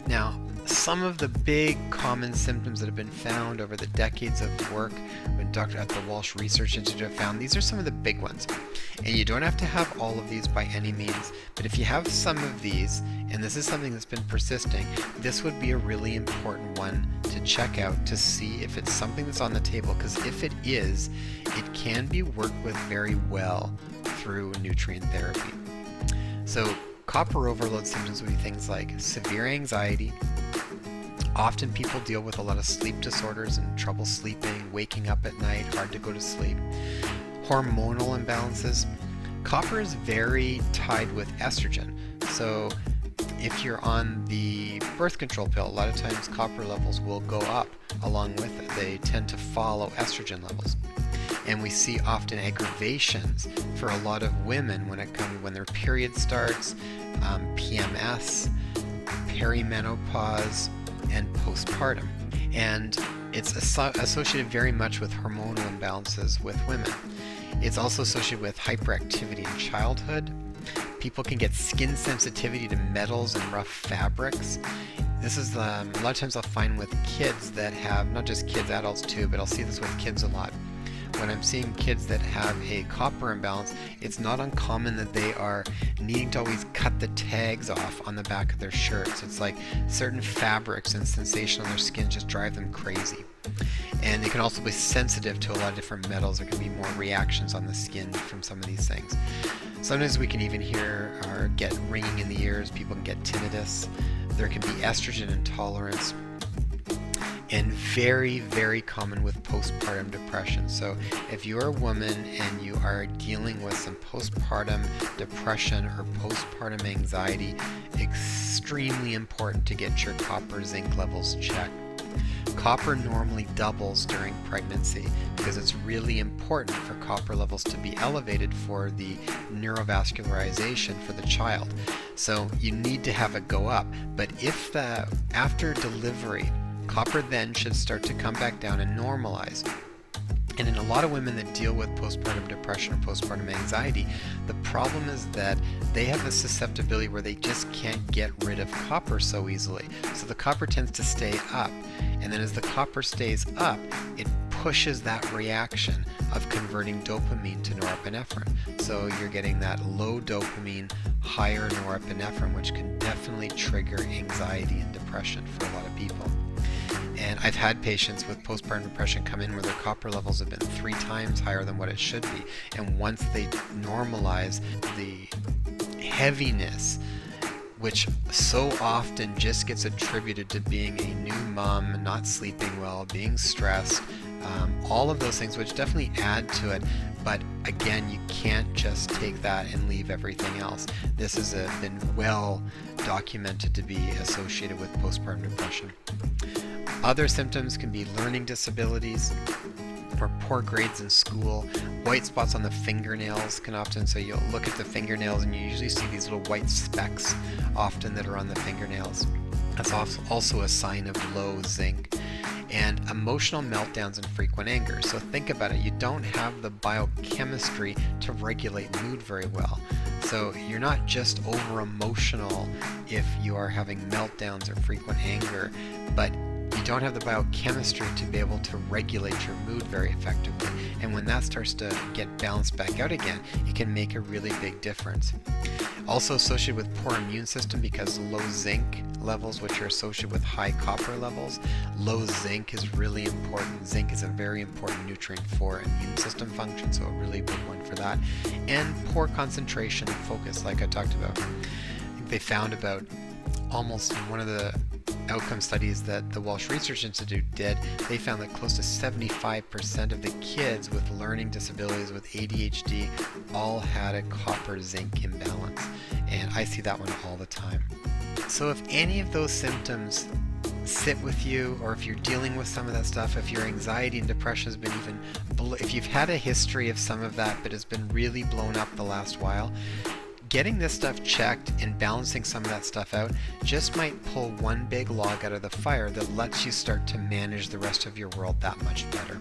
Now, some of the big common symptoms that have been found over the decades of work when Dr. at the Walsh Research Institute have found, these are some of the big ones. And you don't have to have all of these by any means, but if you have some of these, and this is something that's been persisting, this would be a really important one to check out to see if it's something that's on the table, because if it is, it can be worked with very well through nutrient therapy. So copper overload symptoms would be things like severe anxiety. Often people deal with a lot of sleep disorders and trouble sleeping, waking up at night, hard to go to sleep. Hormonal imbalances. Copper is very tied with estrogen. So if you're on the birth control pill, a lot of times copper levels will go up along with it. They tend to follow estrogen levels. And we see often aggravations for a lot of women when their period starts, PMS, perimenopause, and postpartum. And it's associated very much with hormonal imbalances with women. It's also associated with hyperactivity in childhood. People can get skin sensitivity to metals and rough fabrics. This is a lot of times I'll find with kids that have, not just kids, adults too, but I'll see this with kids a lot. When I'm seeing kids that have a copper imbalance, it's not uncommon that they are needing to always cut the tags off on the back of their shirts. It's like certain fabrics and sensation on their skin just drive them crazy. And they can also be sensitive to a lot of different metals. There can be more reactions on the skin from some of these things. Sometimes we can even hear or get ringing in the ears. People can get tinnitus. There can be estrogen intolerance. And very, very common with postpartum depression. So if you're a woman and you are dealing with some postpartum depression or postpartum anxiety, extremely important to get your copper zinc levels checked. Copper normally doubles during pregnancy because it's really important for copper levels to be elevated for the neurovascularization for the child. So you need to have it go up. But if after delivery, copper then should start to come back down and normalize. And in a lot of women that deal with postpartum depression or postpartum anxiety, the problem is that they have a susceptibility where they just can't get rid of copper so easily. So the copper tends to stay up. And then as the copper stays up, it pushes that reaction of converting dopamine to norepinephrine. So you're getting that low dopamine, higher norepinephrine, which can definitely trigger anxiety and depression for a lot of people. And I've had patients with postpartum depression come in where their copper levels have been 3 times higher than what it should be. And once they normalize the heaviness, which so often just gets attributed to being a new mom, not sleeping well, being stressed, all of those things, which definitely add to it. But again, you can't just take that and leave everything else. This has been well documented to be associated with postpartum depression. Other symptoms can be learning disabilities or poor grades in school. White spots on the fingernails can often, so you'll look at the fingernails and you usually see these little white specks often that are on the fingernails. That's also a sign of low zinc. And emotional meltdowns and frequent anger. So think about it, you don't have the biochemistry to regulate mood very well. So you're not just over emotional if you are having meltdowns or frequent anger, but you don't have the biochemistry to be able to regulate your mood very effectively. And when that starts to get balanced back out again, it can make a really big difference. Also associated with poor immune system because low zinc levels, which are associated with high copper levels. Low zinc is really important. Zinc is a very important nutrient for immune system function, so a really big one for that. And poor concentration and focus, like I talked about. I think they found about almost in one of the outcome studies that the Walsh Research Institute did, they found that close to 75% of the kids with learning disabilities with ADHD all had a copper zinc imbalance. And I see that one all the time. So if any of those symptoms sit with you, or if you're dealing with some of that stuff, if your anxiety and depression has been if you've had a history of some of that but has been really blown up the last while, getting this stuff checked and balancing some of that stuff out just might pull one big log out of the fire that lets you start to manage the rest of your world that much better.